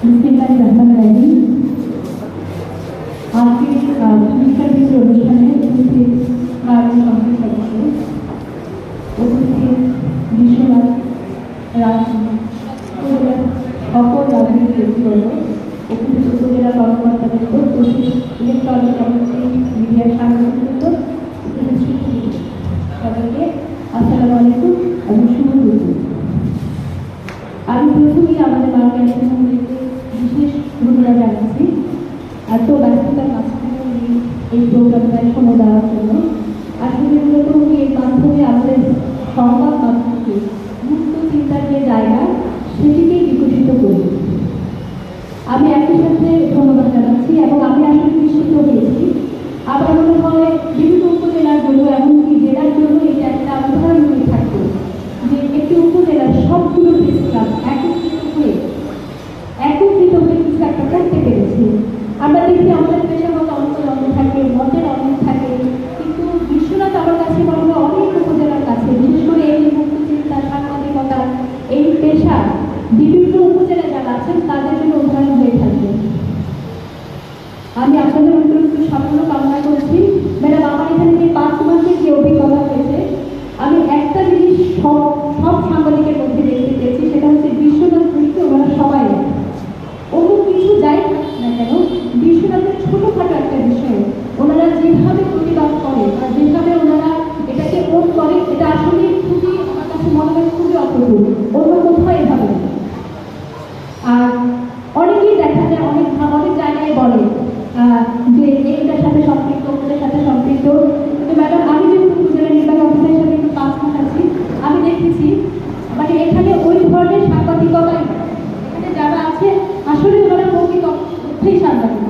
বিসমিল্লাহির আজকের পুরস্কার বিতরণ অনুষ্ঠানে উপস্থিত মাননীয় সংসদ সদস্য, উপস্থিত বিশ্বনাথ সকল রাজনৈতিক ব্যক্তিবর্গ, উপস্থিত উপজেলা কর্মকর্তাবৃন্দ, উপস্থিত ইলেকট্রনিক মিডিয়ার সাংবাদিকবৃন্দ, সবাইকে আসসালামু আলাইকুম এবং শুভ দুপুর। আমি প্রথমেই আমাদের মাননীয় প্রধানমন্ত্রীকে বিশেষ ধন্যবাদ জানাচ্ছি এত ব্যস্ততার মাঝখানে উনি এই প্রোগ্রামটায় সময় দেওয়ার জন্য। আসলে মূলত উনি এর মাধ্যমে আমাদের সংবাদ মাধ্যমকে মুক্ত চিন্তার যে জায়গা সেটিকেই বিকশিত করি। আমি একই সাথে ধন্যবাদ জানাচ্ছি এবং আমি আসলে নিশ্চিত হয়েছি আবার মনে হয় বিভিন্ন উপজেলার জন্য এমনকি জেলার জন্য এটা একটা উদাহরণ হয়ে থাকবে যে একটি উপজেলার সবগুলো প্রেসক্লাব একত্রিত হয়ে কিছু একটা করতে পেরেছি। আমরা দেখি আমাদের পেশাগত অন্ত থাকে, মতের অনেক থাকে, কিন্তু বিশ্বনাথ আমার কাছে মনে হয় অনেক উপজেলার কাছে, বিশেষ করে এই মুক্ত চিন্তা, সাংবাদিকতা, এই পেশা বিভিন্ন উপজেলা যারা আছেন তাদের জন্য উদাহরণ হয়ে থাকবে। আমি আপনাদের অন্তর্ভুক্ত সাফল্য কামনা করছি। ম্যাডাম, আমার এখানে যে 5 মাসের যে অভিজ্ঞতা হয়েছে, আমি একটা জিনিস সব সাংবাদিকের মধ্যে দেখতে পেয়েছি, সেটা হচ্ছে বিশ্বনাথ দৃষ্টি ওনারা সবাই অন্য কিছু যায় না কেন, বিশ্বনাথের ছোটোখাটো একটা বিষয় ওনারা যেভাবে প্রতিবাদ করে বা যেভাবে ওনারা এটাকে ওন করে, এটা আসলে খুবই আমার কাছে মনে হয় খুবই অপ্রতুল, অন্য কোথাও এভাবে। আর অনেকেই দেখা যায় অনেক জায়গায় বলে যে এইটার সাথে সম্পৃক্ত, ওদের সাথে সম্পৃক্ত। কিন্তু ম্যাডাম, আমি যেহেতু উপজেলা নির্বাহী অফিসের সাথে একটু 5 মাস আছি, আমি দেখেছি মানে এখানে ওই ধরনের সাংবাদিকতা এখানে যারা আছে আসলে ওনারা প্রকৃত অর্থেই সাংবাদিক।